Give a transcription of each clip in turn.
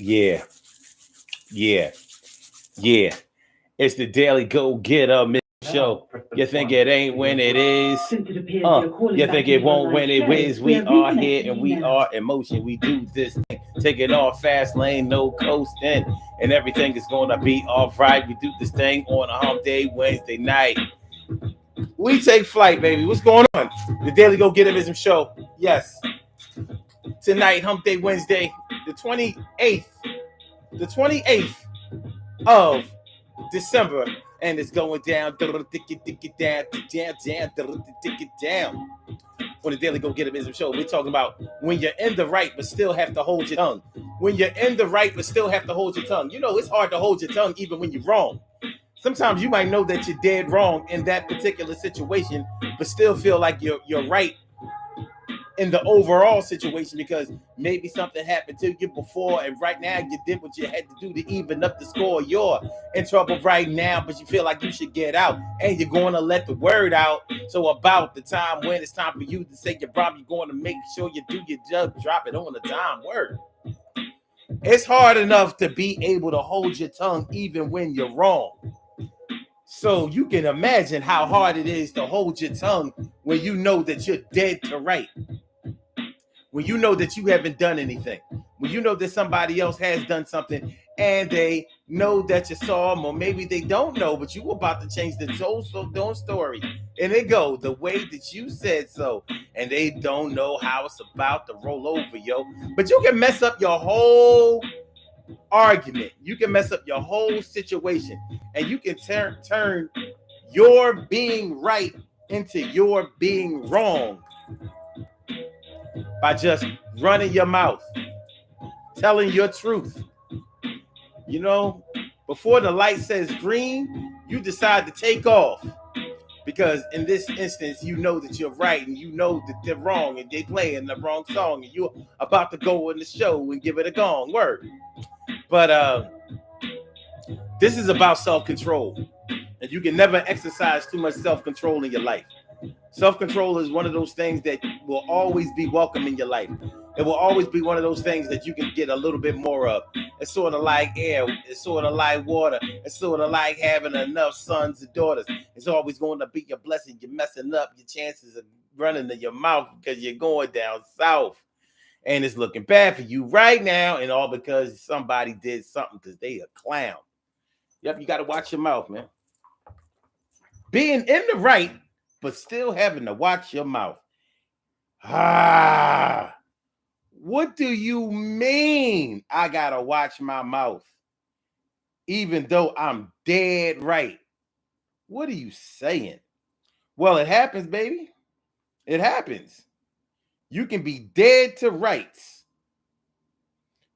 Yeah, yeah, yeah. It's the Daily Go Get Up show. You think it ain't when it is? You think it won't when it is? We are here and we are in motion. We do this thing. Take it off fast lane, no coasting. And everything is gonna be all right. We do this thing on a hump day, Wednesday night. We take flight, baby. What's going on? The Daily Go Get Up show. Yes. Tonight, hump day Wednesday, the 28th. The 28th of December, and it's going down, down, down. On the Daily Go Get a Business show, we're talking about when you're in the right but still have to hold your tongue. When you're in the right but still have to hold your tongue. You know, it's hard to hold your tongue even when you're wrong. Sometimes you might know that you're dead wrong in that particular situation, but still feel like you're right in the overall situation because maybe something happened to you before and right now you did what you had to do to even up the score. You're in trouble right now, but you feel like you should get out and you're going to let the word out. So about the time when it's time for you to say your problem, you're going to make sure you do your job, drop it on the time word. It's hard enough to be able to hold your tongue even when you're wrong. So you can imagine how hard it is to hold your tongue when you know that you're dead to right. When you know that you haven't done anything, when you know that somebody else has done something and they know that you saw them, or maybe they don't know, but you were about to change the whole story. And they go the way that you said so, and they don't know how it's about to roll over, yo. But you can mess up your whole argument. You can mess up your whole situation, and you can turn your being right into your being wrong by just running your mouth, telling your truth. You know, before the light says green, you decide to take off. Because in this instance, you know that you're right and you know that they're wrong and they playing the wrong song and you're about to go in the show and give it a gong word. But this is about self-control. And you can never exercise too much self-control in your life. Self-control is one of those things that will always be welcome in your life. It will always be one of those things that you can get a little bit more of. It's sort of like air. It's sort of like water. It's sort of like having enough sons and daughters. It's always going to be your blessing. You're messing up your chances of running to your mouth because you're going down south. And it's looking bad for you right now. And all because somebody did something because they a clown. Yep, you got to watch your mouth, man. Being in the right, but still having to watch your mouth. What do you mean I gotta watch my mouth? Even though I'm dead right. What are you saying? Well, it happens, baby. It happens. You can be dead to rights,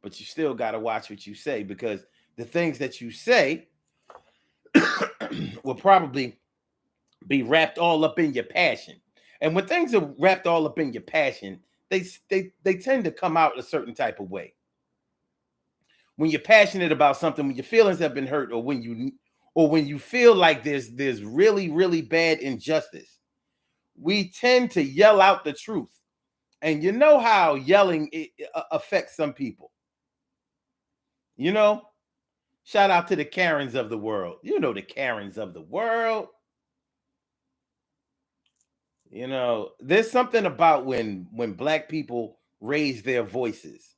but you still gotta watch what you say because the things that you say will probably be wrapped all up in your passion. And when things are wrapped all up in your passion, they tend to come out a certain type of way. When you're passionate about something, when your feelings have been hurt, or when you feel like there's really, really bad injustice, we tend to yell out the truth. And you know how yelling affects some people. You know, shout out to the Karens of the world. You know the Karens of the world. You know, there's something about when black people raise their voices.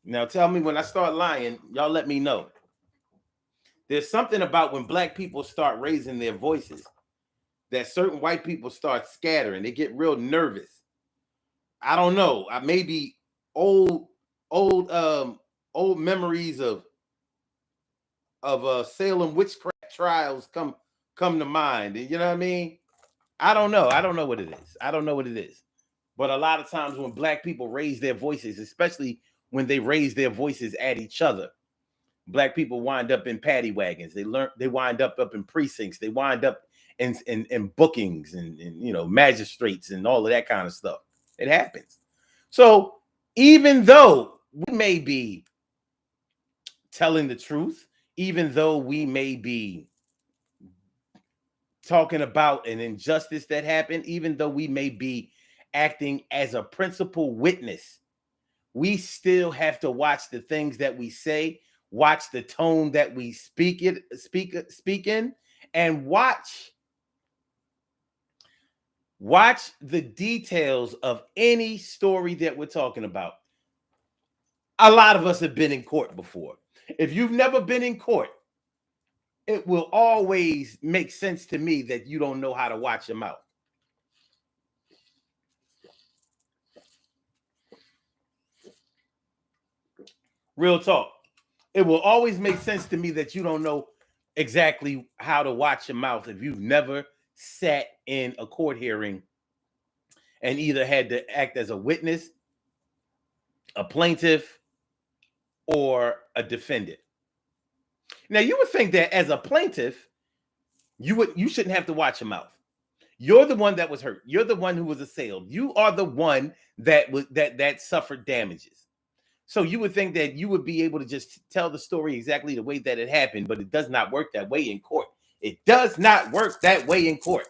Now tell me when I start lying, y'all let me know. There's something about when black people start raising their voices that certain white people start scattering. They get real nervous. I don't know. I maybe old old old memories of Salem witchcraft trials come to mind. You know what I mean? I don't know. I don't know what it is. I don't know what it is. But a lot of times when black people raise their voices, especially when they raise their voices at each other, black people wind up in paddy wagons. They wind up in precincts. They wind up in bookings and you know magistrates and all of that kind of stuff. It happens. So even though we may be telling the truth, even though we may be talking about an injustice that happened, even though we may be acting as a principal witness, we still have to watch the things that we say, watch the tone that we speak in, and watch the details of any story that we're talking about. A lot of us have been in court before. If you've never been in court, it will always make sense to me that you don't know how to watch your mouth. Real talk. It will always make sense to me that you don't know exactly how to watch your mouth if you've never sat in a court hearing and either had to act as a witness, a plaintiff, or a defendant. Now, you would think that as a plaintiff, you shouldn't have to watch your mouth. You're the one that was hurt. You're the one who was assailed. You are the one that suffered damages. So you would think that you would be able to just tell the story exactly the way that it happened, but it does not work that way in court. It does not work that way in court.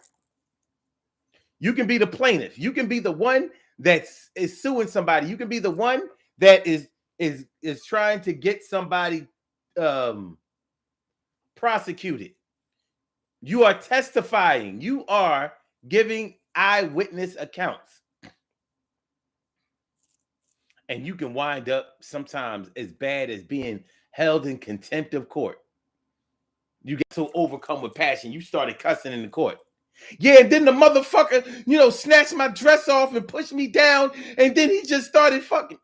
You can be the plaintiff. You can be the one that is suing somebody. You can be the one that is trying to get somebody prosecuted. You are testifying. You are giving eyewitness accounts. And you can wind up sometimes as bad as being held in contempt of court. You get so overcome with passion, you started cussing in the court. Yeah, and then the motherfucker, snatched my dress off and pushed me down, and then he just started fucking.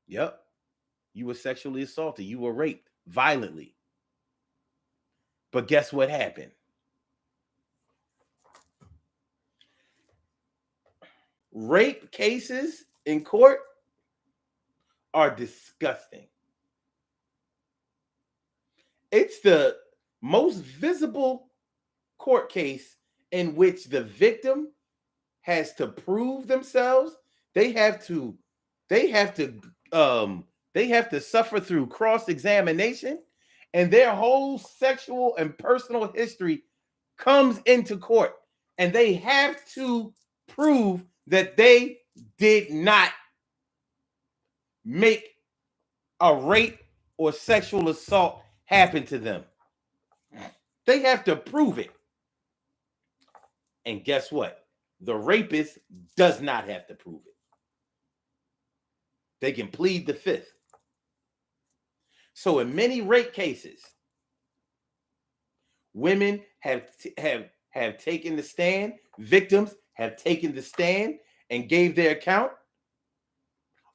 Yep. You were sexually assaulted. You were raped violently. But guess what happened? Rape cases in court are disgusting. It's the most visible court case in which the victim has to prove themselves. They have to suffer through cross-examination, and their whole sexual and personal history comes into court, and they have to prove that they did not make a rape or sexual assault happen to them. They have to prove it. And guess what? The rapist does not have to prove it. They can plead the fifth. So in many rape cases, women have taken the stand, victims have taken the stand and gave their account,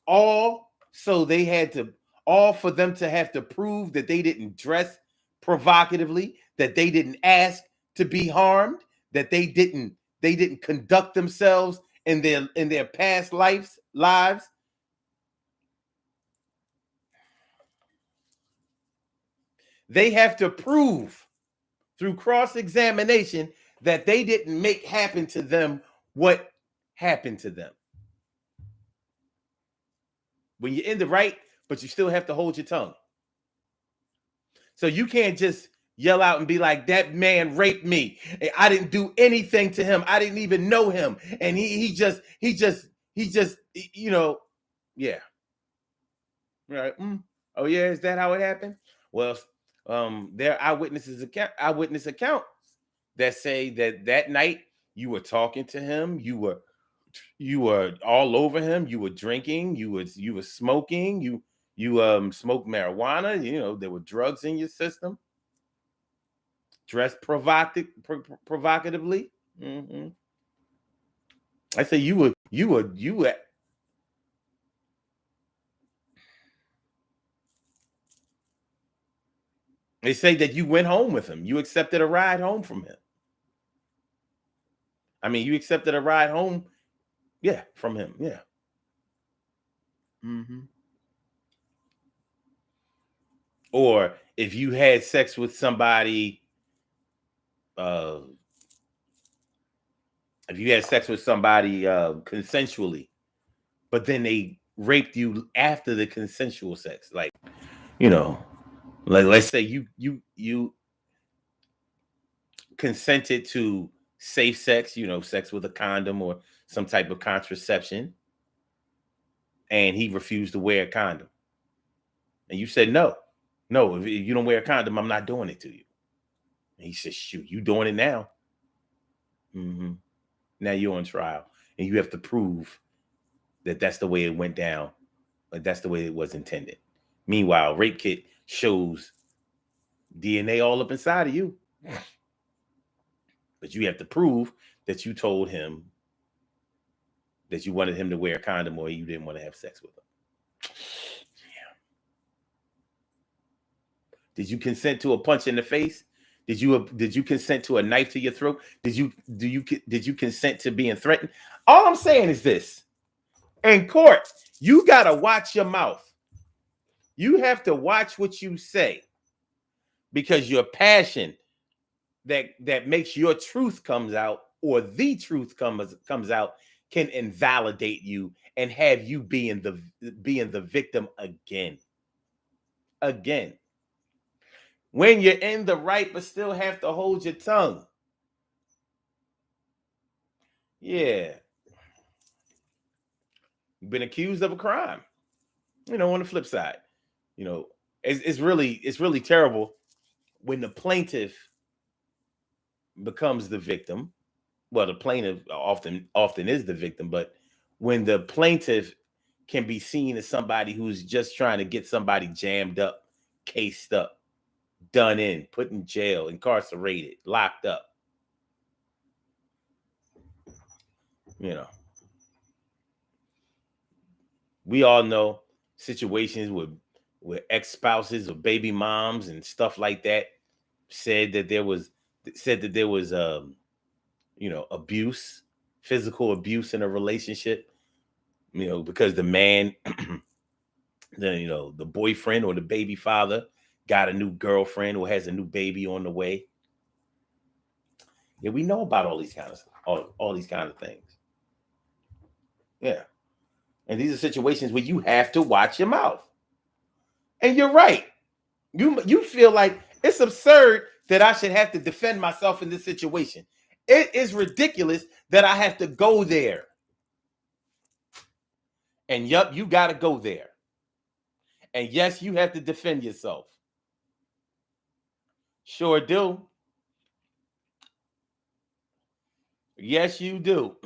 all for them to have to prove that they didn't dress provocatively, that they didn't ask to be harmed, that they didn't conduct themselves in their past lives. They have to prove through cross-examination that they didn't make happen to them what happened to them. When you're in the right, but you still have to hold your tongue. So you can't just yell out and be like, that man raped me. I didn't do anything to him. I didn't even know him. And he just, yeah. Right. Oh yeah, is that how it happened? Well, there are eyewitness accounts that say that night you were talking to him, you were all over him, you were drinking, you were smoking, you smoked marijuana, there were drugs in your system, dressed provocatively. Mm-hmm. I say you were. They say that you went home with him. You accepted a ride home from him. I mean, you accepted a ride home, yeah, from him, yeah. Mm-hmm. Or if you had sex with somebody, consensually, but then they raped you after the consensual sex, like let's say you consented to safe sex, sex with a condom or some type of contraception, and he refused to wear a condom. And you said, no, if you don't wear a condom, I'm not doing it to you. And he said, shoot, you doing it now. Mm-hmm. Now you're on trial, and you have to prove that that's the way it went down, but that's the way it was intended. Meanwhile, rape kit shows DNA all up inside of you. But you have to prove that you told him that you wanted him to wear a condom or you didn't want to have sex with him. Yeah. Did you consent to a punch in the face? Did you consent to a knife to your throat? Did you consent to being threatened? All I'm saying is this. In court, you got to watch your mouth. You have to watch what you say, because your passion that makes your truth comes out, or the truth comes out, can invalidate you and have you being the victim again. When you're in the right but still have to hold your tongue. Yeah. You've been accused of a crime. On the flip side, it's really terrible when the plaintiff becomes the victim. Well, the plaintiff often is the victim, but when the plaintiff can be seen as somebody who's just trying to get somebody jammed up, cased up, done in, put in jail, incarcerated, locked up. We all know situations with ex-spouses or baby moms and stuff like that said that there was abuse, physical abuse in a relationship, because the man, the boyfriend or the baby father got a new girlfriend or has a new baby on the way. Yeah, we know about all these kind of things. Yeah. And these are situations where you have to watch your mouth. And you're right. You feel like it's absurd that I should have to defend myself in this situation. It is ridiculous that I have to go there. And yup, you got to go there. And yes, you have to defend yourself. Sure do. Yes, you do.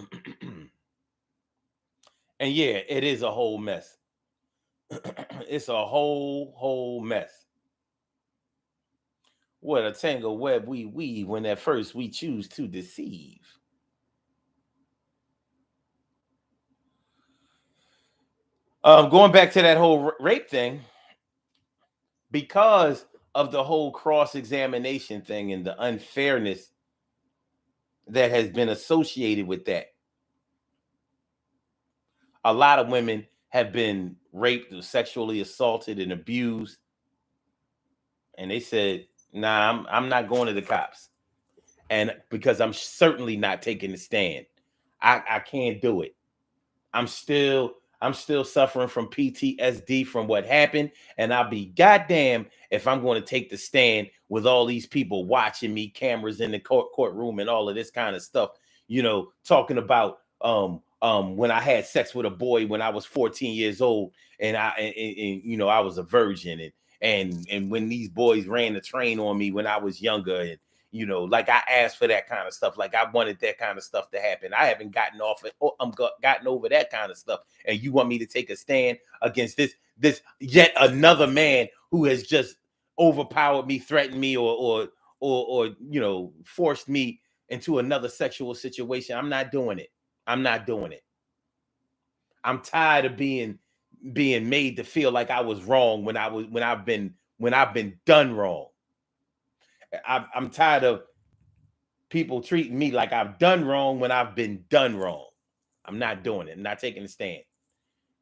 And yeah, it is a whole mess. It's a whole mess. What a tangled web we weave when at first we choose to deceive. Going back to that whole rape thing, because of the whole cross-examination thing and the unfairness that has been associated with that, a lot of women have been raped or sexually assaulted and abused, and they said, nah, I'm not going to the cops, and because I'm certainly not taking the stand. I can't do it. I'm still suffering from PTSD from what happened, and I'll be goddamn if I'm going to take the stand with all these people watching me, cameras in the courtroom and all of this kind of stuff, talking about when I had sex with a boy when I was 14 years old, and I was a virgin, and when these boys ran the train on me when I was younger, and like I asked for that kind of stuff. Like I wanted that kind of stuff to happen. I haven't gotten gotten over that kind of stuff. And you want me to take a stand against this yet another man who has just overpowered me, threatened me, or forced me into another sexual situation. I'm not doing it. I'm tired of being made to feel like I was wrong when I've been done wrong. I'm tired of people treating me like I've done wrong when I've been done wrong. I'm not doing it. I'm not taking a stand.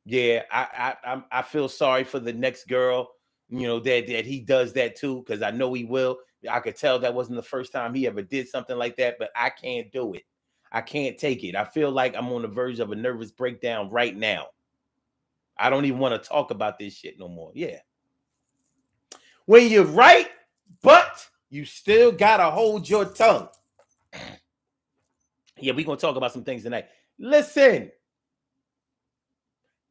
Yeah, I feel sorry for the next girl, that he does that too, because I know he will. I could tell that wasn't the first time he ever did something like that, but I can't do it. I can't take it. I feel like I'm on the verge of a nervous breakdown right now. I don't even want to talk about this shit no more. Yeah. When you're right, but you still gotta hold your tongue. Yeah, we're gonna talk about some things tonight. Listen.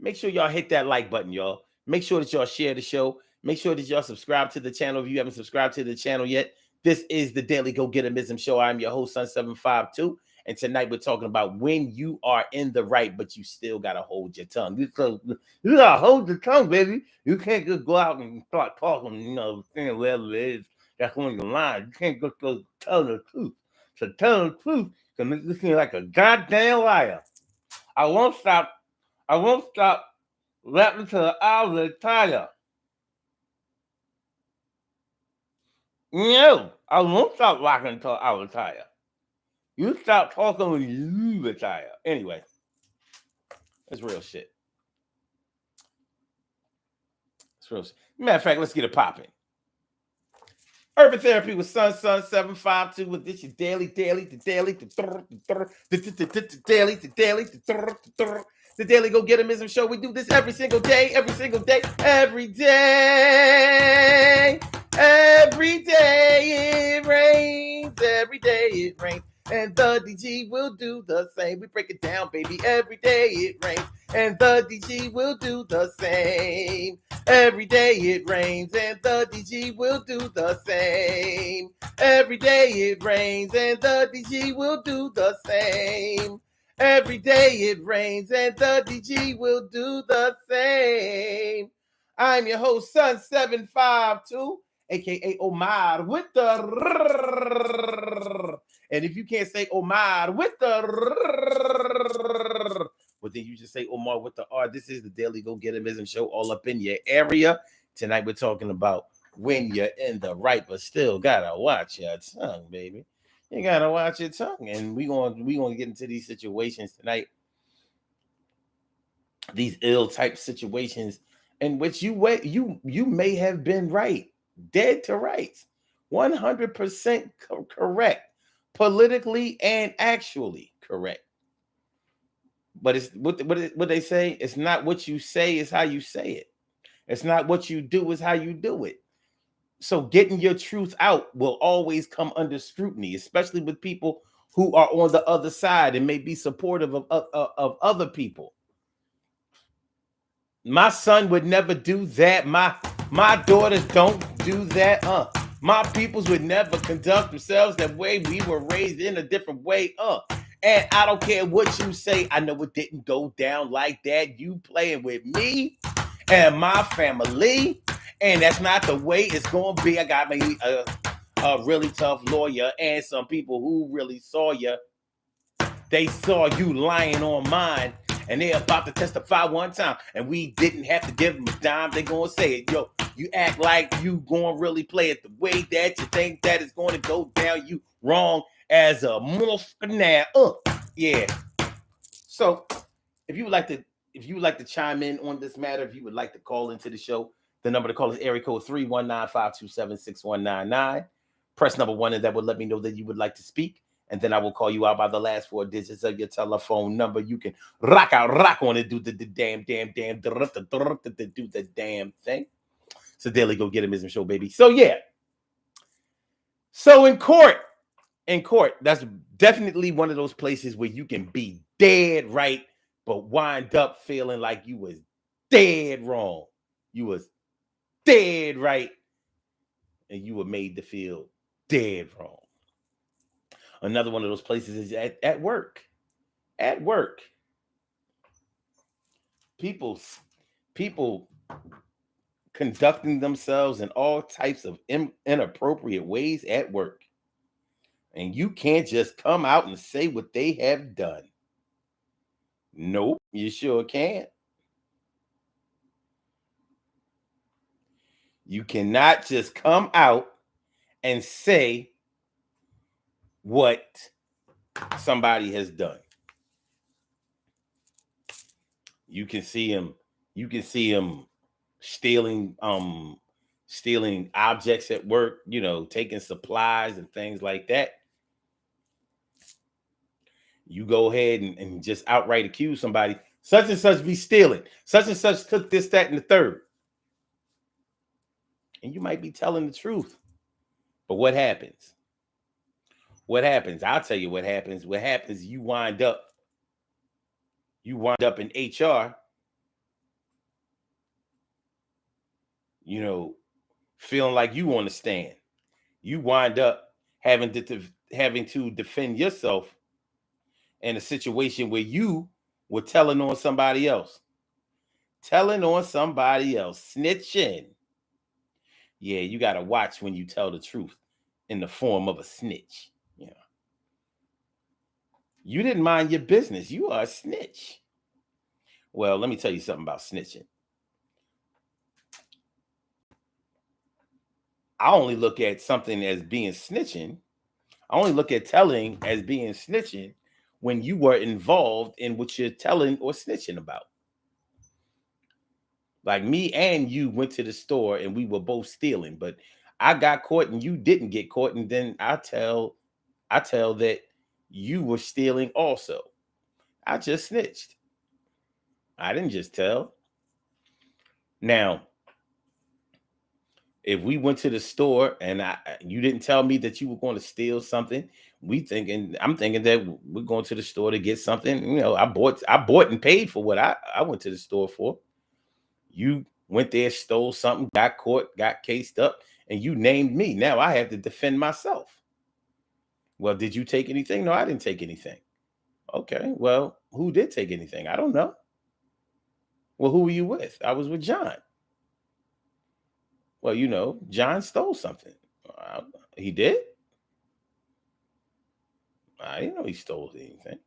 Make sure y'all hit that like button, y'all. Make sure that y'all share the show. Make sure that y'all subscribe to the channel if you haven't subscribed to the channel yet. This is the Daily Go Getimism Show. I'm your host, Sun752. And tonight we're talking about when you are in the right, but you still got to hold your tongue. You got to hold your tongue, baby. You can't just go out and start talking, saying whatever it is that's on the line. You can't just go tell the truth. So tell the truth can make you seem like a goddamn liar. I won't stop rapping till I retire. No, I won't stop rocking until I retire. You stop talking when you retire. Anyway, it's real shit. It's real shit. Matter of fact, let's get it popping. Urban Therapy with Sun752 with this your daily, the Daily Go Getimism Show. We do this every single day. Every day it rains. And the DG will do the same. We break it down, baby. Every day it rains. And the DG will do the same. Every day it rains and the DG will do the same. Every day it rains and the DG will do the same. Every day it rains and the DG will do the same. I'm your host, Sun752, aka Omar with the. And if you can't say Omar with the, well, then you just say Omar with the R. This is the Daily Go Getimism Show, all up in your area. Tonight we're talking about when you're in the right, but still gotta watch your tongue, baby. You gotta watch your tongue, and we gonna get into these situations tonight. These ill type situations in which you may have been right, dead to rights, 100% correct, politically and actually correct. But it's what they say. It's not what you say, it's how you say it. It's not what you do, it's how you do it. So getting your truth out will always come under scrutiny, especially with people who are on the other side and may be supportive of other people. My son would never do that. My daughters don't do that. My peoples would never conduct themselves that way. We were raised in a different way. And I don't care what you say. I know it didn't go down like that. You playing with me and my family, and that's not the way it's going to be. I got me a really tough lawyer and some people who really saw you. They saw you lying on mine, and they're about to testify one time, and we didn't have to give them a dime. They're going to say it. Yo, you act like you going to really play it the way that you think that it's going to go down. You wrong as a motherfucker now. Yeah. So if you would like to chime in on this matter, if you would like to call into the show, the number to call is area code 319-527-6199. Press number 1, and that will let me know that you would like to speak. And then I will call you out by the last 4 digits of your telephone number. You can rock on it, do the damn, do the damn thing. It's a Daily Go Getimism Show, baby. So yeah. So in court, that's definitely one of those places where you can be dead right, but wind up feeling like you was dead wrong. You was dead right, and you were made to feel dead wrong. Another one of those places is at work. At work. People conducting themselves in all types of inappropriate ways at work. And you can't just come out and say what they have done. Nope, you sure can't. You cannot just come out and say what somebody has done. You can see him stealing objects at work, taking supplies and things like that. You go ahead and just outright accuse somebody, such and such be stealing, such and such took this, that, and the third. And you might be telling the truth. But what happens? I'll tell you what happens. You wind up You wind up in HR, feeling like you on the stand. You wind up having to defend yourself in a situation where you were telling on somebody else. Snitching. Yeah, you got to watch when you tell the truth in the form of a snitch. You didn't mind your business. You are a snitch. Well, let me tell you something about snitching. I only look at something as being snitching. I only look at telling as being snitching when you were involved in what you're telling or snitching about. Like me and you went to the store and we were both stealing, but I got caught and you didn't get caught, and then I tell that you were stealing also. I just snitched. I didn't just tell. Now, if we went to the store and you didn't tell me that you were going to steal something, I'm thinking that we're going to the store to get something. I bought and paid for what I went to the store for. You went there, stole something, got caught, got cased up, and you named me. Now I have to defend myself. Well, did you take anything? No, I didn't take anything. Okay, well, who did take anything? I don't know. Well, who were you with? I was with John. Well, John stole something. He did? I didn't know he stole anything.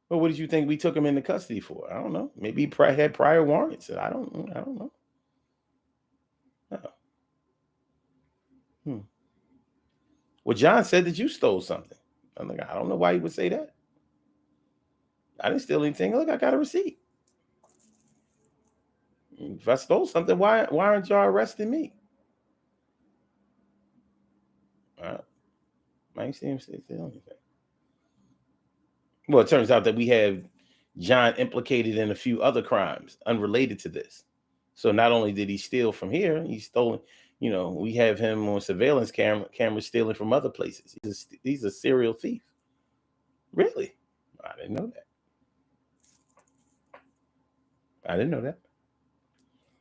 Well, what did you think we took him into custody for? I don't know. Maybe he had prior warrants. I don't know. Oh. Well, John said that you stole something. I'm like, I don't know why he would say that. I didn't steal anything. Look, I got a receipt. If I stole something, why aren't y'all arresting me? I ain't seen him steal anything. Well, it turns out that we have John implicated in a few other crimes unrelated to this. So not only did he steal from here, he's stolen. We have him on surveillance cameras stealing from other places. He's a serial thief. Really? I didn't know that.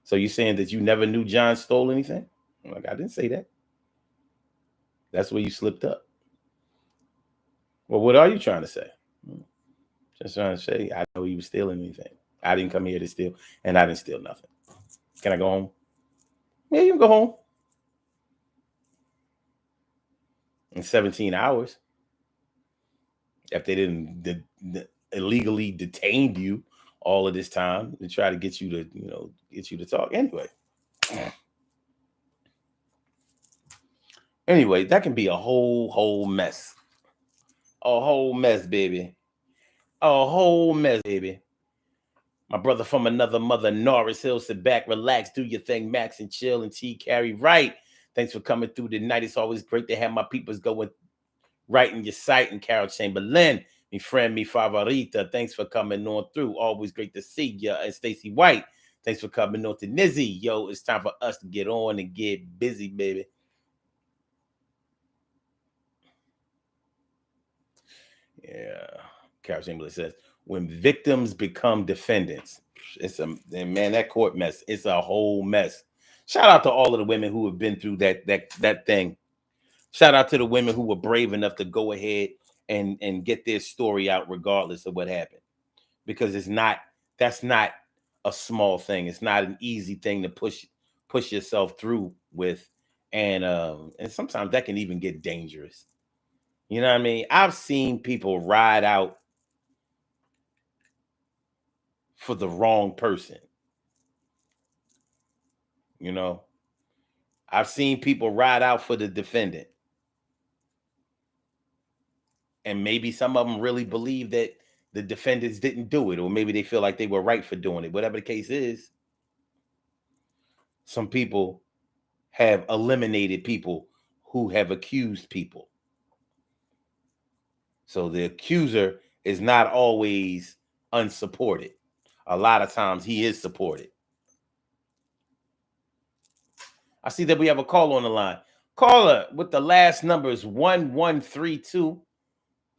So you're saying that you never knew John stole anything? I'm like, I didn't say that. That's where you slipped up. Well, what are you trying to say? Just trying to say I know he was stealing anything. I didn't come here to steal, and I didn't steal nothing. Can I go home? Yeah, you can go home. In 17 hours. If they didn't illegally detained you all of this time to try to get you to talk. Anyway, that can be a whole mess. A whole mess, baby. A whole mess, baby. My brother from another mother, Norris Hill, sit back, relax, do your thing, Max, and chill, and T carry right. Thanks for coming through tonight. It's always great to have my peoples going right in your sight. And Carol Chamberlain, me friend, me favorita, thanks for coming on through. Always great to see you. And Stacy White, thanks for coming on to Nizzy. Yo, it's time for us to get on and get busy, baby. Yeah. Carol Chamberlain says, when victims become defendants, that court mess, it's a whole mess. Shout out to all of the women who have been through that thing. Shout out to the women who were brave enough to go ahead and get their story out regardless of what happened. Because that's not a small thing. It's not an easy thing to push yourself through with. And sometimes that can even get dangerous. You know what I mean? I've seen people ride out for the wrong person. I've seen people ride out for the defendant. And maybe some of them really believe that the defendants didn't do it, or maybe they feel like they were right for doing it. Whatever the case is, some people have eliminated people who have accused people. So the accuser is not always unsupported. A lot of times he is supported. I see that we have a call on the line. Caller with the last number is 1132.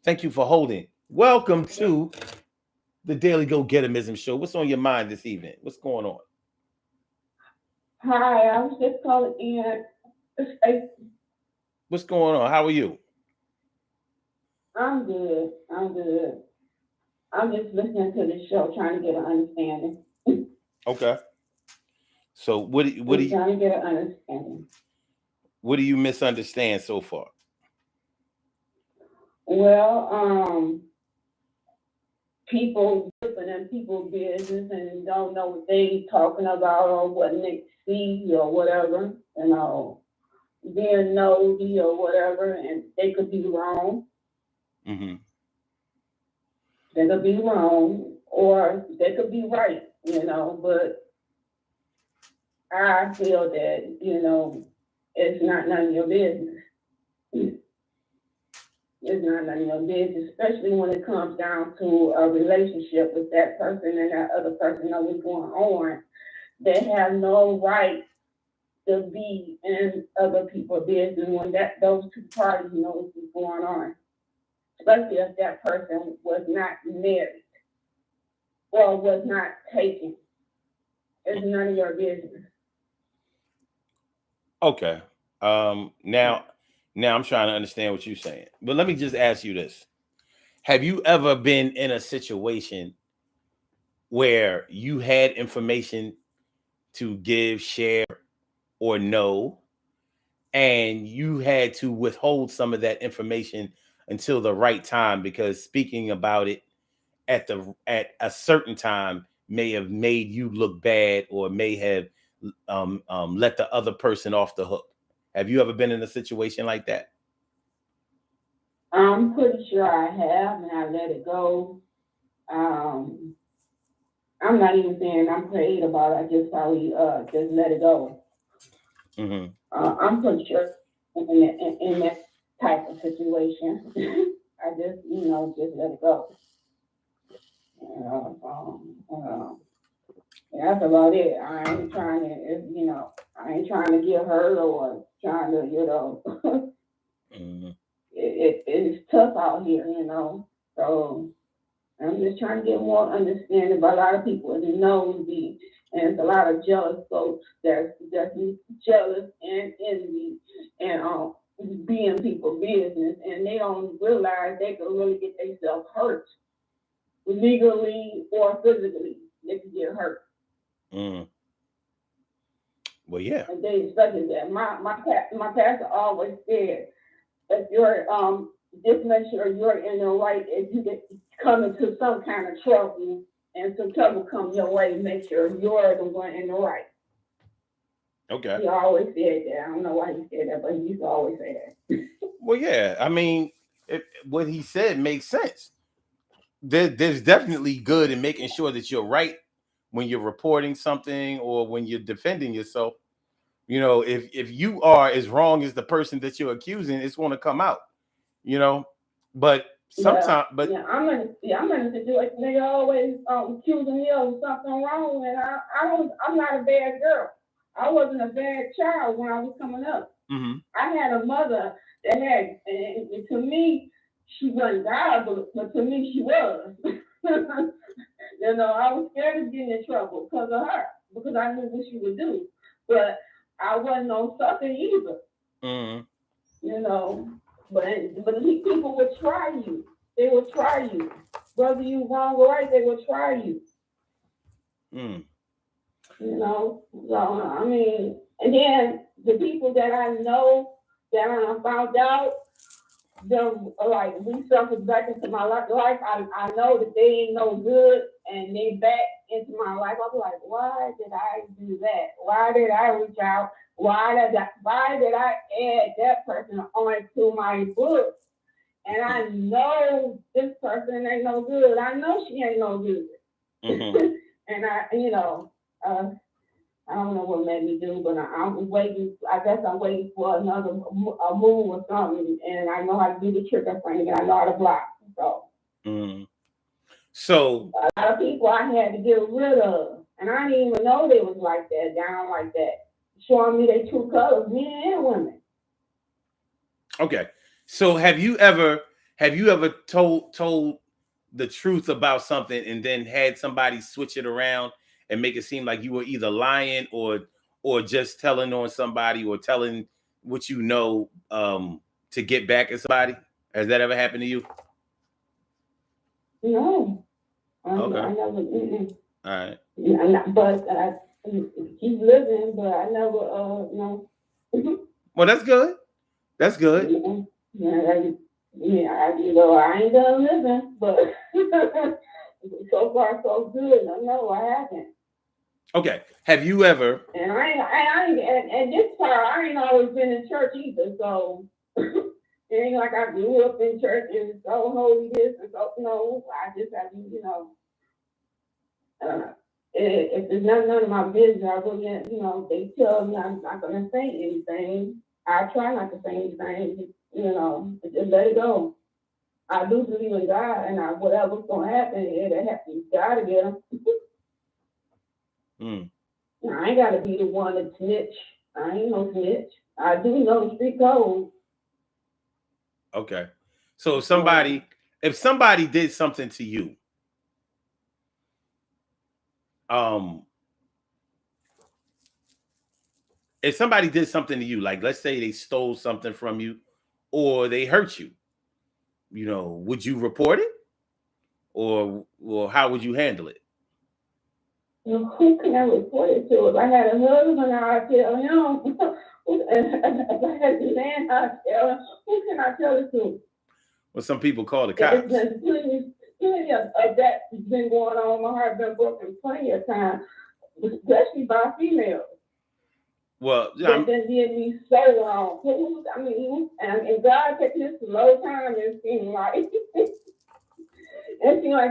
Thank you for holding. Welcome to the Daily Go Getimism Show. What's on your mind this evening? What's going on? Hi, I was just calling in. What's going on? How are you? I'm good. I'm good. I'm just listening to the show, trying to get an understanding. Okay. So I'm trying to get an understanding. what do you misunderstand so far? Well, people living in people's business and don't know what they talking about or what they see or whatever, being nosy or whatever, and they could be wrong. Mm-hmm. They could be wrong or they could be right, but I feel that, it's not none of your business. It's not none of your business, especially when it comes down to a relationship with that person and that other person know what's going on. They have no right to be in other people's business when those two parties know what's going on, especially if that person was not married or was not taken. It's none of your business. Okay. Now I'm trying to understand what you're saying. But let me just ask you this. Have you ever been in a situation where you had information to give, share, or know, and you had to withhold some of that information until the right time because speaking about it at a certain time may have made you look bad or may have let the other person off the hook? Have you ever been in a situation like that? I'm pretty sure I have, and I let it go. Um, I'm not even saying I'm prayed about it. I just probably just let it go. Mm-hmm. I'm pretty sure in that type of situation, I just let it go. That's about it. I ain't trying to get hurt or trying to, Mm-hmm. it's tough out here, So I'm just trying to get more understanding. But a lot of people is nosy, and there's a lot of jealous folks that's jealous and envy and being people's business, and they don't realize they can really get themselves hurt legally or physically. They can get hurt. Mm. Well, yeah. And they especially that. My pastor always said, if you're just make sure you're in the right. If you get come into some kind of trouble and some trouble come your way, make sure you're the one in the right. Okay. He always said that. I don't know why he said that, but he used to always say that. Well, yeah. I mean, what he said makes sense. There's definitely good in making sure that you're right when you're reporting something or when you're defending yourself. If you are as wrong as the person that you're accusing, it's going to come out. You know, but sometimes, but I'm in a situation. They always accusing me of something wrong, and I'm not a bad girl. I wasn't a bad child when I was coming up. mm-hmm. I had a mother that had, and to me, she wasn't God, but to me, she was. I was scared of getting in trouble because of her, because I knew what she would do. But I wasn't no sucker either. Mm-hmm. But people would try you. They will try you. Whether you wrong or right, they will try you. Mm. So I mean, and then the people that I know that I found out, them like resurface back into my life. I know that they ain't no good, and they back into my life. I'm like, why did I do that? Why did I reach out? Why did I add that person onto my book? And I know this person ain't no good. I know she ain't no good. Mm-hmm. And I don't know what made me do, but I'm waiting. I guess I'm waiting for another move or something. And I know how to do the trigger thing, and I know how to block. So, So a lot of people I had to get rid of, and I didn't even know they was like that, down like that, showing me their true colors, men and women. Okay. So have you ever told the truth about something and then had somebody switch it around and make it seem like you were either lying or just telling on somebody or telling what you know to get back at somebody? Has that ever happened to you? No. Okay. I never. All right. But I keep living, but I never. No. Well, that's good. That's good. I ain't done living, but so far so good. No, I haven't. Okay. Have you ever? And and this part, I ain't always been in church either. So it ain't like I grew up in church and so holy this and so no. I just haven't, if it's none of my business, I really, they tell me I'm not gonna say anything. I try not to say anything. Just let it go. I do believe in God, and whatever's gonna happen, it'll happen. God to get them. I ain't gotta be the one to snitch. I ain't no snitch. I do know the street code. Okay. So if somebody did something to you, if somebody did something to you, like let's say they stole something from you or they hurt you, would you report it? Or how would you handle it? Who can I report it to? If I had a husband, I'd tell him. If I had a man, I'd tell him. Who can I tell it to? Well, some people call the cops. There's plenty of that's been going on. My heart been broken plenty of times, especially by females. Well, that did me so wrong. And God taking this slow time, it seemed like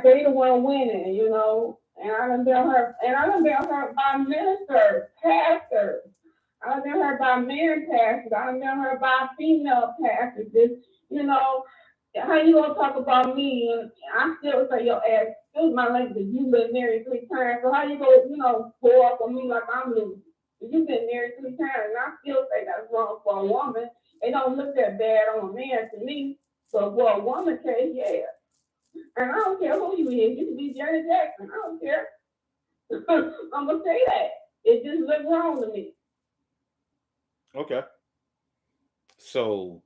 they the one winning, And I done been hurt, by ministers, pastors. I done been hurt by men pastors. I done been hurt by female pastors. How you gonna talk about me? And I still say your ass. Excuse my language. You been married 3 times, so how you gonna go up on me like I'm losing? You've been married 3 times, and I still say that's wrong for a woman. It don't look that bad on a man to me, but for a woman case, yeah. And I don't care who you is. You can be Janet Jackson. I don't care. I'm gonna say that. It just looks wrong to me. Okay. So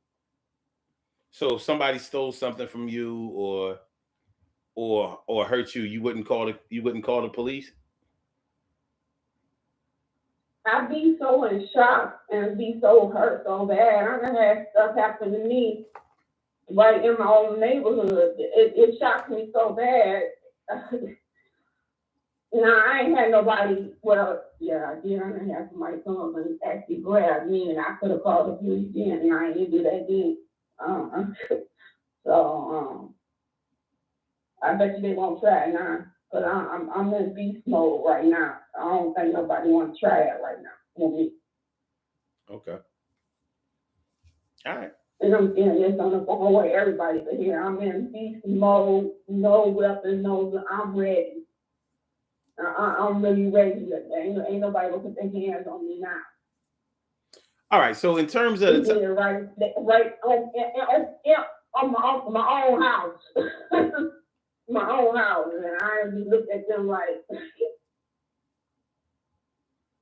if somebody stole something from you or hurt you, you wouldn't call the police? I'd be so in shock and be so hurt so bad. I done had stuff happen to me right in my own neighborhood. It shocked me so bad. I ain't had nobody. Well, yeah, I did. I didn't have somebody come up and actually grab me, and I could have called the police then, and I didn't do that then. So I bet you they won't try it now. But I'm in beast mode right now. I don't think nobody want to try it right now with me. Okay. All right. And I'm saying this on the phone with everybody to hear. I'm in beast mode, no weapons, I'm ready. I'm really ready. Ain't nobody gonna put their hands on me now. All right. So in terms of right on my own house. My own house, and I just looked at them like,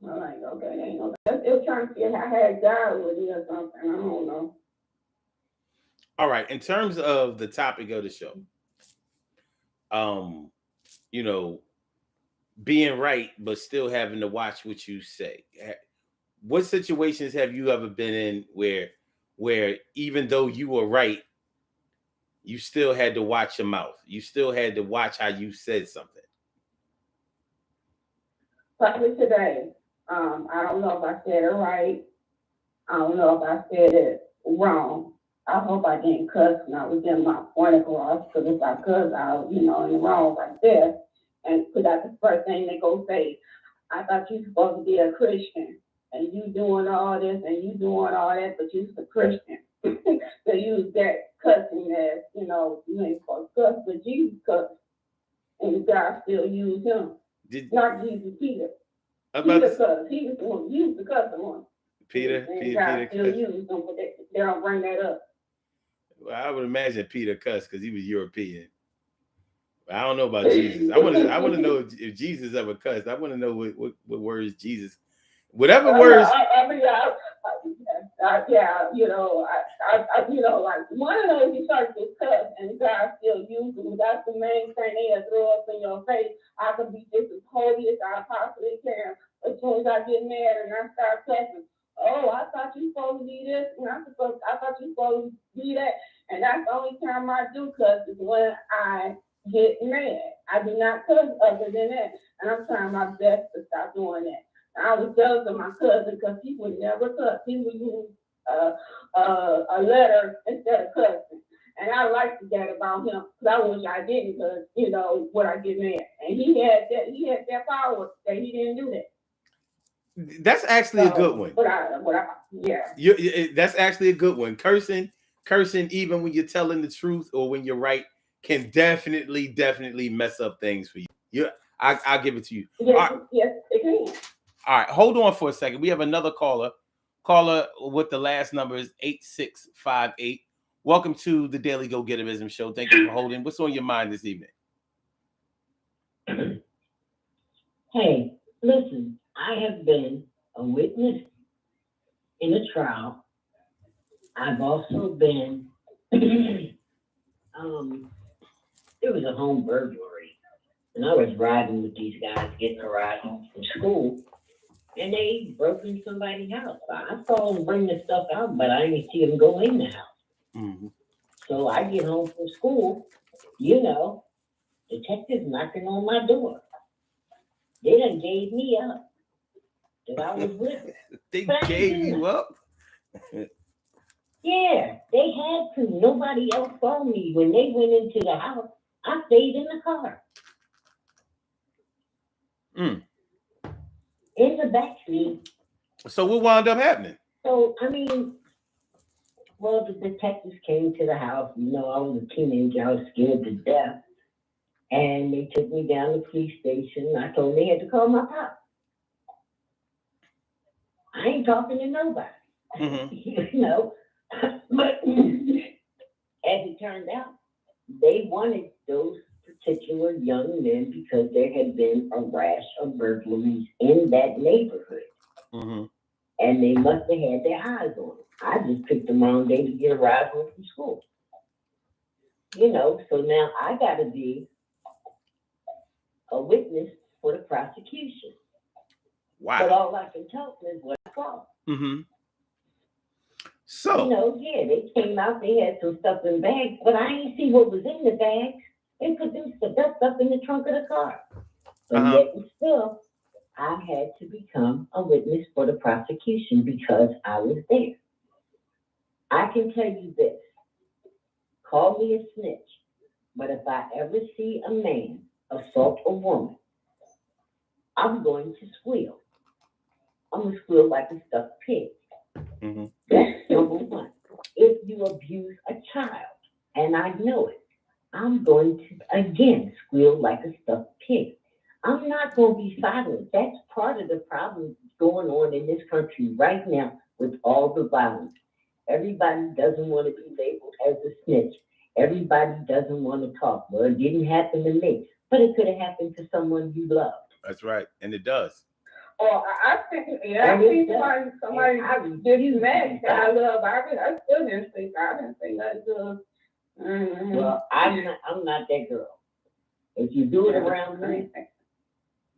I'm like, okay, ain't no. They were trying to see if I had God with me or something. I don't know. All right. In terms of the topic of the show, being right but still having to watch what you say. What situations have you ever been in where even though you were right, you still had to watch your mouth? You still had to watch how you said something. Probably today. I don't know if I said it right. I don't know if I said it wrong. I hope I didn't cuss when I was getting my point across, because if I cuss, I was, in the wrong right there. And because that's the first thing they go say. I thought you supposed to be a Christian, and you doing all this, and you doing all that, but you're a Christian. They use that cussing as, you ain't supposed to cuss, but Jesus cussed, and God still used him. Not Jesus, Peter. Peter cussed. He was the one, he was the cussing one. Peter still used them, but they don't bring that up. Well, I would imagine Peter cussed because he was European. I don't know about Jesus. I want to know if Jesus ever cussed. I want to know what words Jesus, whatever words. I mean, yeah, like one of those you start to cuss and God still use them. That's the main thing they throw up in your face. I could be just as holy as I possibly can. As soon as I get mad and I start cussing, oh, I thought you supposed to be this, and I thought you supposed to be that, and that's the only time I do cuss is when I get mad. I do not cuss other than that, and I'm trying my best to stop doing that. I was jealous of my cousin because he would never cuss. He would use a letter instead of cussing. And I liked that about him because I wish I didn't because, what I get mad. And he had that power that he didn't do that. That's actually a good one. Yeah. That's actually a good one. Cursing, even when you're telling the truth or when you're right, can definitely mess up things for you. I'll give it to you. Yes, it can. All right, hold on for a second. We have another caller. Caller with the last number is 8658. Welcome to the Daily Go Getterism Show. Thank you for holding. What's on your mind this evening? Hey, listen, I have been a witness in a trial. I've also been, it was a home burglary, and I was riding with these guys, getting a ride home from school, and they broke in somebody's house. I saw them bring the stuff out, but I didn't see them go in the house. Mm-hmm. So I get home from school, detectives knocking on my door. They done gave me up that I was with them. They gave you up? Yeah, they had to. Nobody else saw me. When they went into the house, I stayed in the car. In the back seat. So what wound up happening? So, the detectives came to the house. I was a teenager. I was scared to death. And they took me down to the police station. I told them they had to call my pop. I ain't talking to nobody. Mm-hmm. But as it turned out, they wanted those particular young men because there had been a rash of burglaries in that neighborhood. Mm-hmm. And they must have had their eyes on them. I just picked the wrong day to get a ride home from school. So now I got to be a witness for the prosecution. Wow. But all I can tell them is what I saw. Mm-hmm. So, they came out, they had some stuff in bags, but I didn't see what was in the bags. They put that stuff in the trunk of the car. But yet and still, I had to become a witness for the prosecution because I was there. I can tell you this. Call me a snitch, but if I ever see a man assault a woman, I'm going to squeal. I'm going to squeal like a stuffed pig. Mm-hmm. That's number one. If you abuse a child, and I know it, I'm going to, again, squeal like a stuffed pig. I'm not going to be silent. That's part of the problem going on in this country right now with all the violence. Everybody doesn't want to be labeled as a snitch. Everybody doesn't want to talk. Well, it didn't happen to me, but it could have happened to someone you loved. That's right, and it does. Oh, I think, I see somebody did you mad that I love. I still didn't say nothing good. Mm-hmm. Well, I'm not that girl. If you do it around me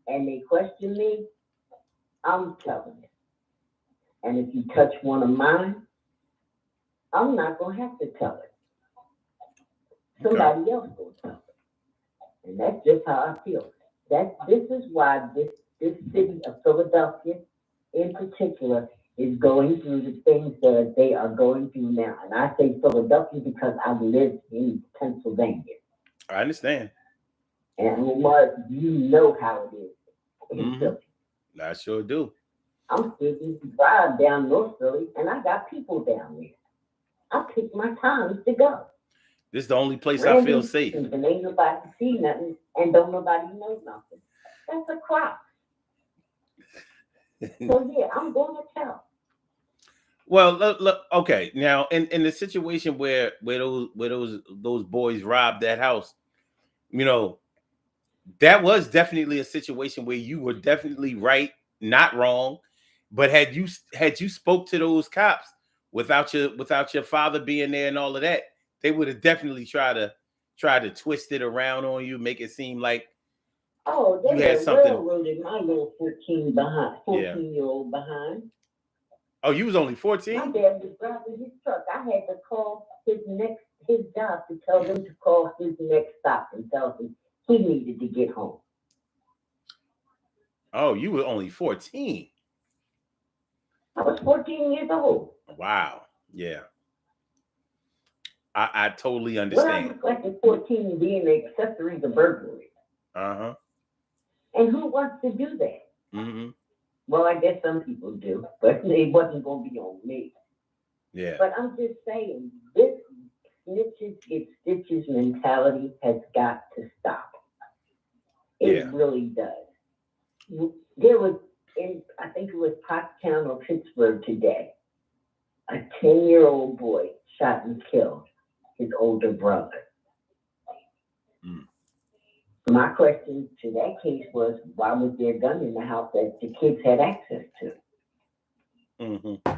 and they question me, I'm telling you. And if you touch one of mine, I'm not gonna have to tell it. Somebody else will tell it. And that's just how I feel. This is why this city of Philadelphia in particular is going through the things that they are going through now. And I say Philadelphia because I've lived in Pennsylvania. I understand. And Omar, you know how it is in Philly. I sure do. I'm still used to drive down North Philly, and I got people down there. I pick my times to go. This is the only place I feel safe. And ain't nobody see nothing, and don't nobody know nothing. That's a crop. So yeah, I'm going to tell. Well, look, okay. Now, in the situation where those boys robbed that house, You know, that was definitely a situation where you were definitely right, not wrong. But had you spoke to those cops without your father being there and all of that, they would have definitely tried to twist it around on you, make it seem like Oh, they you had were something. railroaded my little Yeah. 14-year-old behind. Oh, you was only My 14? dad was driving his truck. I had to call his job to tell them to call his next stop and tell him he needed to get home. Oh, you were only 14. I was 14 years old. Wow. Yeah. I totally What I understand. look like at 14 being an accessory to burglary. Uh-huh. And who wants to do that? Mm-hmm. Well, I guess some people do, but it wasn't going to be on me. Yeah. But I'm just saying, this snitches get stitches mentality has got to stop. It Yeah. really does. There was, I think it was Pottstown or Pittsburgh today, a 10-year-old boy shot and killed his older brother. Mm. My question to that case was, why was there a gun in the house that the kids had access to? Mm-hmm.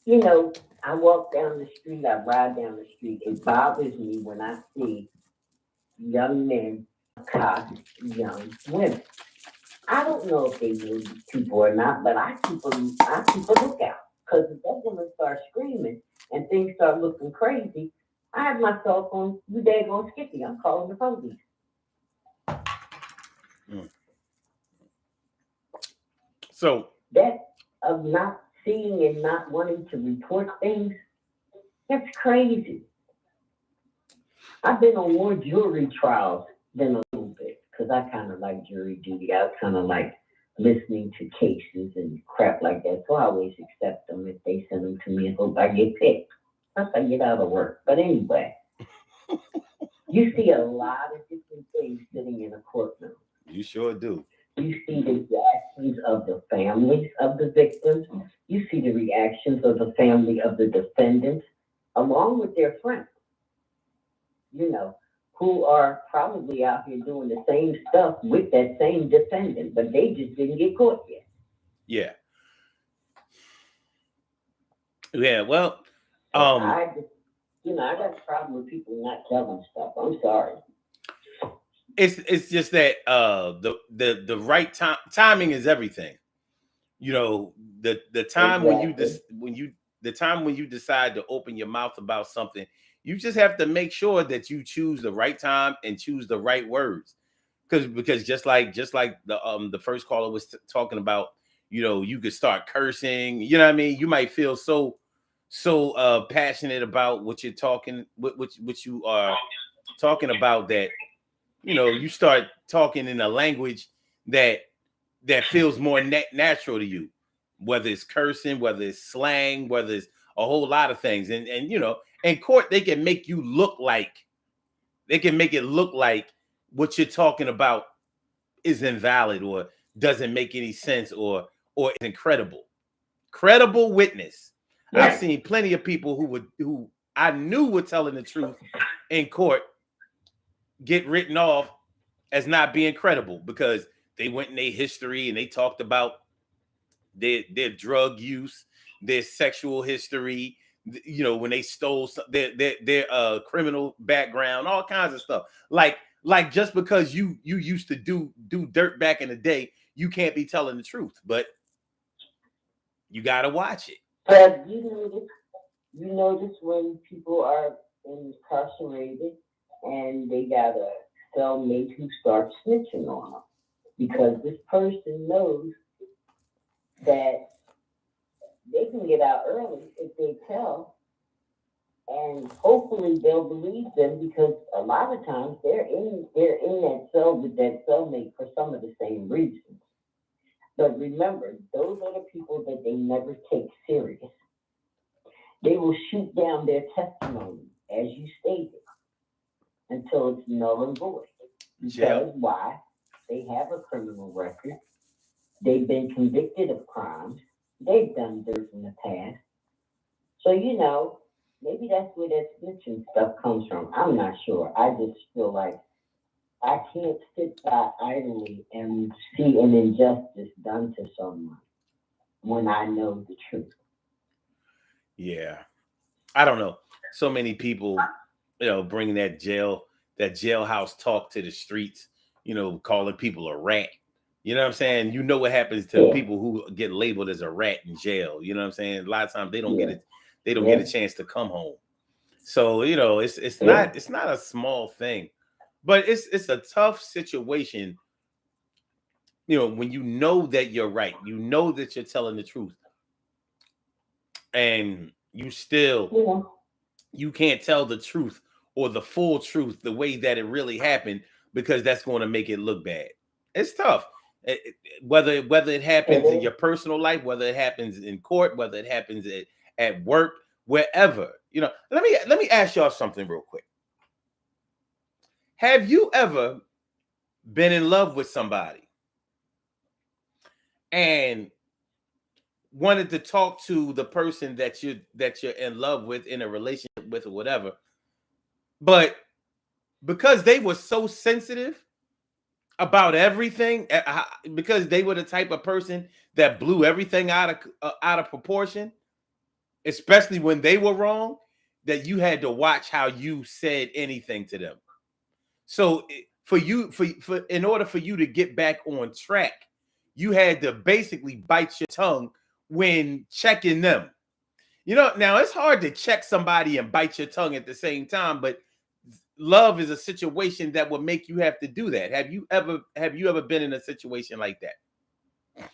You know, I walk down the street, I ride down the street. It bothers me when I see young men accost young women. I don't know if they will be people or not, but I keep a lookout. Because if that woman starts screaming and things start looking crazy, I have my cell phone, you daggone Skippy, I'm calling the police. Mm. So That of not seeing and not wanting to report things, that's crazy. I've been on more jury trials than a little bit because I kind of like jury duty. I kind of like listening to cases and crap like that. So I always accept them if they send them to me and hope I get picked. Plus I get out of work. But anyway, you see a lot of different things sitting in a courtroom. you sure do. You see the reactions of the families of the victims. You see the reactions of the family of the defendants, along with their friends, you know, who are probably out here doing the same stuff with that same defendant, but they just didn't get caught yet. Yeah. Yeah. Well, So I just, I got a problem with people not telling stuff. I'm sorry. it's just that the right timing is everything. You know, the time Exactly. the time when you decide to open your mouth about something, you just have to make sure that you choose the right time and choose the right words. Because just like the first caller was talking about, you could start cursing. You know what I mean? You might feel so passionate about what you're talking, what you are talking about, that you start talking in a language that feels more natural to you, whether it's cursing, whether it's slang, whether it's a whole lot of things. And in court they can make you look like, they can make it look like what you're talking about is invalid or doesn't make any sense or is incredible. Credible witness. I've Yes. seen plenty of people who I knew were telling the truth in court get written off as not being credible because they went in their history and they talked about their drug use, their sexual history, when they stole their criminal background, all kinds of stuff. Like just because you used to do dirt back in the day, you can't be telling the truth, but you got to watch it. But you notice when people are incarcerated and they got a cellmate who starts snitching on them because this person knows that they can get out early if they tell, and hopefully they'll believe them because a lot of times they're in that cell with that cellmate for some of the same reasons. But remember, those are the people that they never take serious. They will shoot down their testimony, as you stated, until it's null and void. Because why? They have a criminal record. They've been convicted of crimes. They've done dirt in the past. So, Maybe that's where that snitching stuff comes from. I'm not sure. I just feel like I can't sit by idly and see an injustice done to someone when I know the truth. Yeah. I don't know. So many people, bring that jailhouse talk to the streets, calling people a rat. You know what I'm saying? You know what happens to Yeah, people who get labeled as a rat in jail. You know what I'm saying? A lot of times they don't get yeah, it, they don't get yeah, a chance to come home. So, it's yeah. not a small thing, but it's a tough situation, when you know that you're right, you know that you're telling the truth, and Yeah. you can't tell the truth or the full truth the way that it really happened, because that's going to make it look bad. It's tough. Whether it It happens in is. your personal life, whether it happens in court, whether it happens at work, wherever. Let me ask y'all something real quick. Have you ever been in love with somebody and wanted to talk to the person that you're in love with, in a relationship with, or whatever, but because they were so sensitive about everything, because they were the type of person that blew everything out of proportion, especially when they were wrong, that you had to watch how you said anything to them. So in order for you to get back on track, you had to basically bite your tongue when checking them. Now it's hard to check somebody and bite your tongue at the same time, but love is a situation that will make you have to do that. Have you ever been in a situation like that?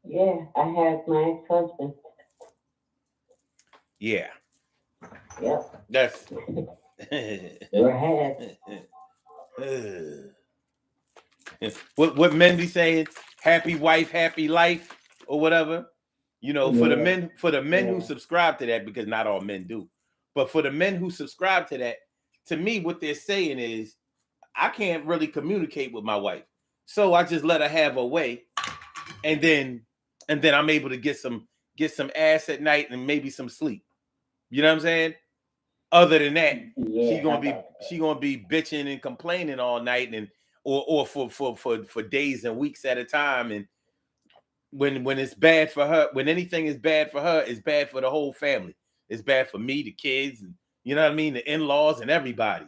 Yeah, I had my ex-husband. Yeah. Yep. That's Sure had. what men be saying, happy wife, happy life, or whatever. For the Yeah, men who yeah. subscribe to that, because not all men do, but for the men who subscribe to that, to me, what they're saying is, I can't really communicate with my wife, so I just let her have her way, and then I'm able to get some ass at night and maybe some sleep. You know what I'm saying? Other than that, she Yeah, gonna I be got she gonna be bitching and complaining all night, and or for days and weeks at a time. And when it's bad for her, when anything is bad for her, it's bad for the whole family. It's bad for me, the kids, and you know what I mean, the in-laws and everybody.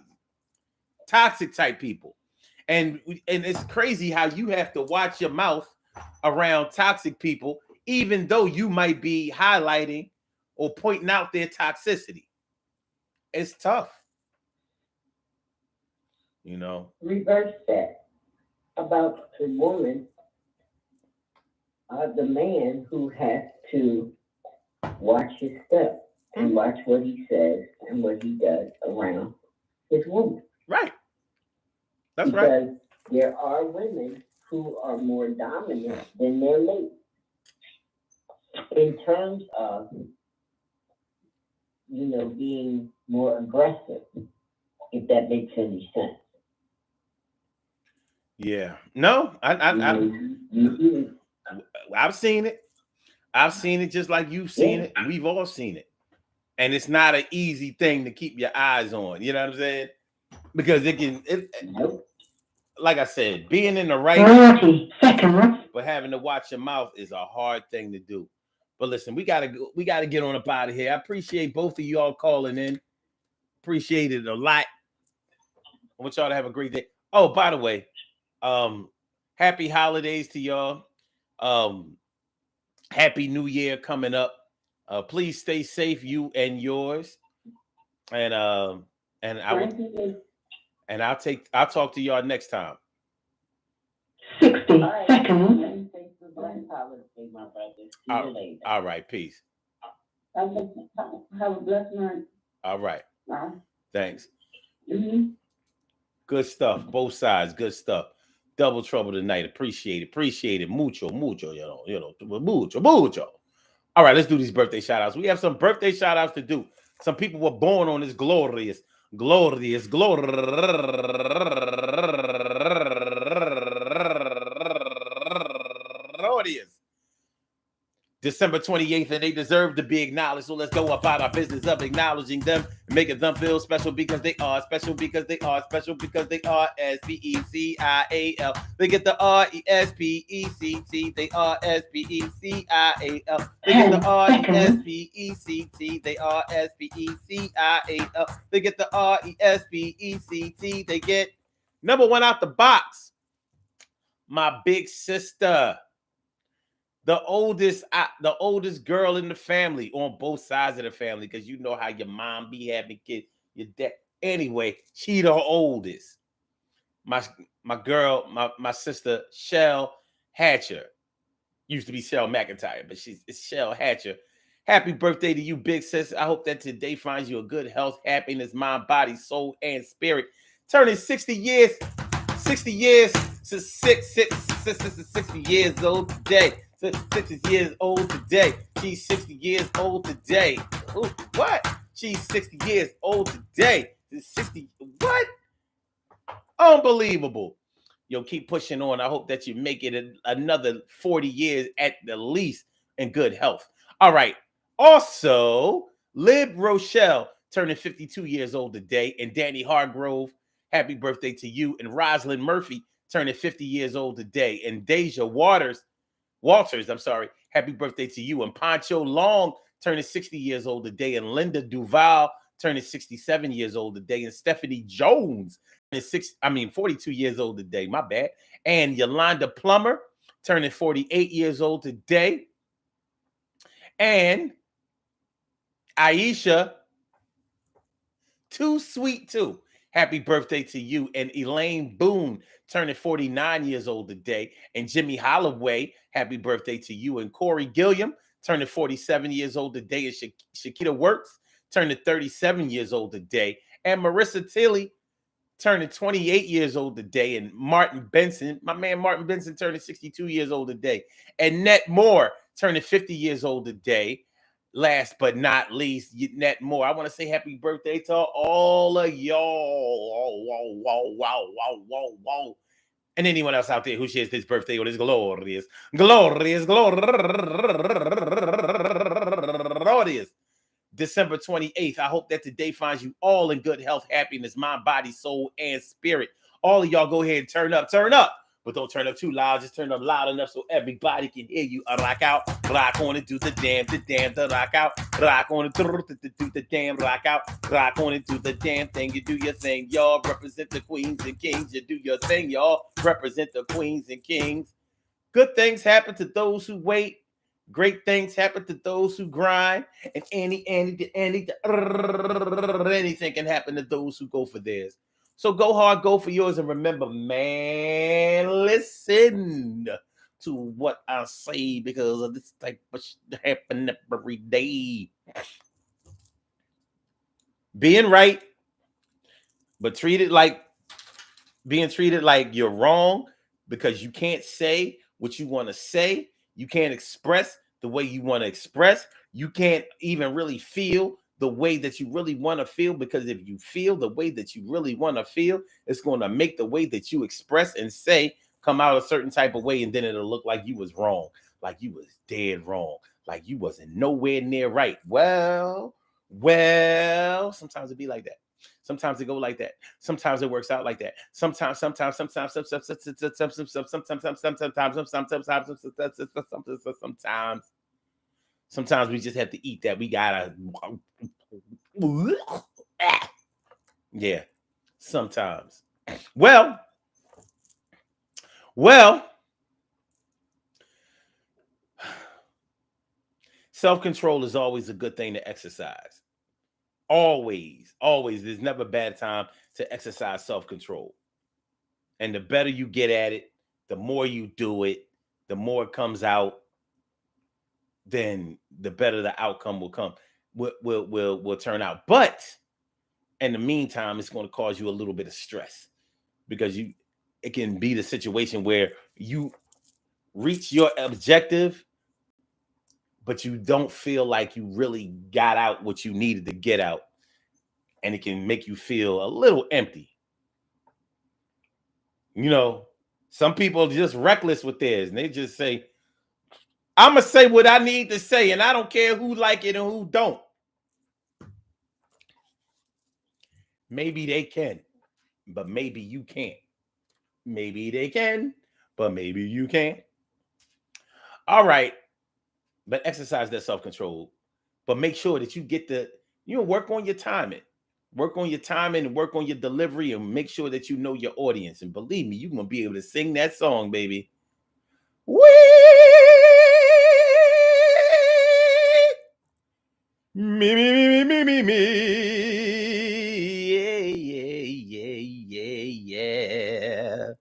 Toxic type people. And it's crazy how you have to watch your mouth around toxic people, even though you might be highlighting or pointing out their toxicity. It's tough, you know. reverse that about the woman, the man who has to watch his step and watch what he says and what he does around his woman. Right. That's right. Because there are women who are more dominant than their mate in terms of, being more aggressive, if that makes any sense. Yeah. No, You I've seen it. I've seen it just like you've seen yeah, it. We've all seen it. And it's not an easy thing to keep your eyes on. You know what I'm saying? Because nope. like I said, being in the right 30 seconds. but having to watch your mouth is a hard thing to do. But listen, we gotta get on up out of here. I appreciate both of y'all calling in. Appreciate it a lot. I want y'all to have a great day. Oh, by the way, happy holidays to y'all. Um, happy New Year coming up. Please stay safe, you and yours. And and I will and I'll talk to y'all next time. 60 seconds. All right, peace. Have a blessed night. All right. Bye. Thanks. Mm-hmm. Good stuff. Both sides. Good stuff. Double trouble tonight. Appreciate it. Appreciate it. Mucho, mucho, mucho, mucho. All right, let's do these birthday shout outs. We have some birthday shout outs to do. Some people were born on this glorious December 28th, and they deserve to be acknowledged. So let's go about our business of acknowledging them and making them feel special because they are special because they are special because they are S-P-E-C-I-A-L. They get the R-E-S-P-E-C-T. They are S-P-E-C-I-A-l. They get the R-E-S-P-E-C-T. They are S-P-E-C-I-A-l. They get the R-E-S-P-E-C-T. They get number one out the box. My big sister. The oldest girl in the family on both sides of the family, because you know how your mom be having kids, your dad. Anyway, she the oldest. My sister, Shell Hatcher. Used to be Shell McIntyre, but it's Shell Hatcher. Happy birthday to you, big sis. I hope that today finds you a good health, happiness, mind, body, soul, and spirit. Turning 60 years, 60 years old today. 60 years old today. She's 60 years old today. Ooh, what? She's 60 years old today. 60, what? Unbelievable. Yo, keep pushing on. I hope that you make it another 40 years at the least in good health. All right. Also, Lib Rochelle turning 52 years old today. And Danny Hargrove, happy birthday to you. And Rosalind Murphy turning 50 years old today. And Deja Walters, happy birthday to you. And Pancho Long turning 60 years old today. And Linda Duval turning 67 years old today. And Stephanie Jones is 42 years old today. My bad. And Yolanda Plummer turning 48 years old today. And Aisha, too sweet too. Happy birthday to you. And Elaine Boone turning 49 years old today. And Jimmy Holloway, happy birthday to you. And Corey Gilliam turning 47 years old today. And Shakita Works turning 37 years old today. And Marissa Tilley turning 28 years old today. And Martin Benson, my man Martin Benson, turning 62 years old today. And Nett Moore turning 50 years old today. Last but not least, Nett Moore. I want to say happy birthday to all of y'all. Wow. And anyone else out there who shares this birthday or this glorious December 28th. I hope that today finds you all in good health, happiness, mind, body, soul, and spirit. All of y'all go ahead and turn up. But don't turn up too loud. Just turn up loud enough so everybody can hear you. Rock out, rock on and do the damn, the rock out. Rock on and do the damn, rock out. Rock on and do the damn thing. You do your thing, y'all. Represent the queens and kings. You do your thing, y'all. Represent the queens and kings. Good things happen to those who wait. Great things happen to those who grind. And anything can happen to those who go for theirs. So go hard, go for yours, and remember, man, listen to what I say because of this type of shit happen every day. Being right, but being treated like you're wrong because you can't say what you want to say. You can't express the way you want to express. You can't even really feel the way that you really want to feel, because if you feel the way that you really want to feel, it's going to make the way that you express and say come out a certain type of way, and then it'll look like you was wrong, like you was dead wrong, like you wasn't nowhere near right. Well, sometimes it be like that. Sometimes it go like that. Sometimes it works out like that. Sometimes we just have to eat that. We gotta, yeah. Sometimes. Well. Self-control is always a good thing to exercise. Always. There's never a bad time to exercise self-control. And the better you get at it, the more you do it, the more it comes out, then the better the outcome will turn out. But in the meantime, it's going to cause you a little bit of stress, because it can be the situation where you reach your objective, but you don't feel like you really got out what you needed to get out. And it can make you feel a little empty. You know, some people are just reckless with theirs, and they just say, I'm going to say what I need to say, and I don't care who like it and who don't. Maybe they can, but maybe you can't. Maybe they can, but maybe you can't. All right. But exercise that self-control. But make sure that you get work on your timing. Work on your timing and work on your delivery and make sure that you know your audience. And believe me, you're going to be able to sing that song, baby. Wee! Me. Yeah.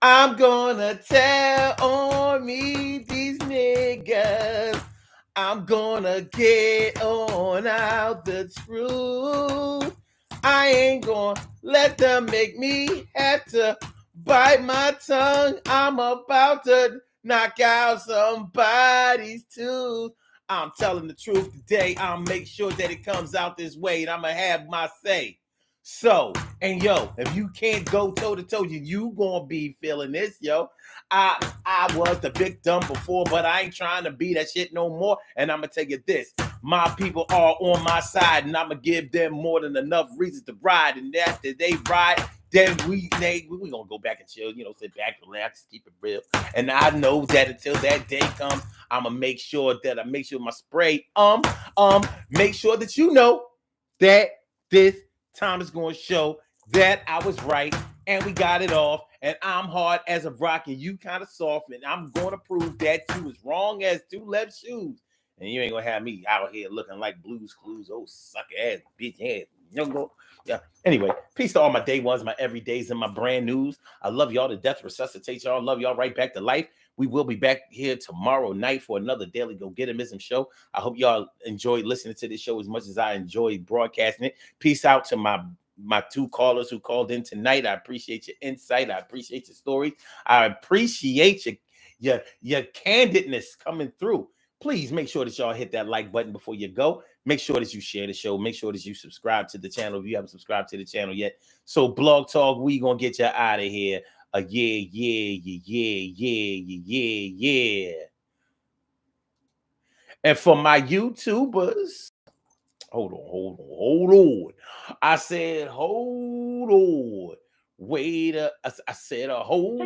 I'm gonna tell on me these niggas. I'm gonna get on out the truth. I ain't gonna let them make me have to bite my tongue. I'm about to knock out somebody's tooth. I'm telling the truth today. I'll make sure that it comes out this way, and I'm gonna have my say. So, and yo, if you can't go toe to toe, you gonna be feeling this, yo. I was the victim before, but I ain't trying to be that shit no more. And I'm gonna tell you this: my people are on my side, and I'm gonna give them more than enough reasons to ride. And after they ride, then we gonna go back and chill, sit back, relax, keep it real. And I know that until that day comes, I'm gonna make sure my spray, make sure that you know that this time is going to show that I was right and we got it off. And I'm hard as a rock and you kind of soft. And I'm going to prove that you as wrong as two left shoes. And you ain't going to have me out here looking like Blue's Clues. Oh, sucker ass, bitch ass. Yeah. Anyway, peace to all my day ones, my everydays, and my brand news. I love y'all to death. Resuscitate y'all. Love y'all right back to life. We will be back here tomorrow night for another Daily Go Getimism show. I hope y'all enjoyed listening to this show as much as I enjoyed broadcasting it. Peace out to my two callers who called in tonight. I appreciate your insight. I appreciate your stories. I appreciate your candidness coming through. Please make sure that y'all hit that like button before you go. Make sure that you share the show. Make sure that you subscribe to the channel if you haven't subscribed to the channel yet. So Blog Talk, we gonna get you out of here. Yeah. And for my YouTubers, hold on. I said, hold on. Wait a, I said, hold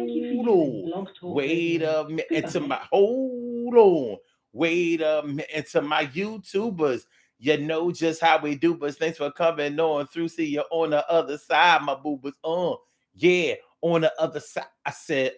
on. Wait a minute. And to my, hold on. Wait a minute. And to my YouTubers, you know just how we do, but thanks for coming on through. See you on the other side, my boobers. Yeah, on the other side. I said,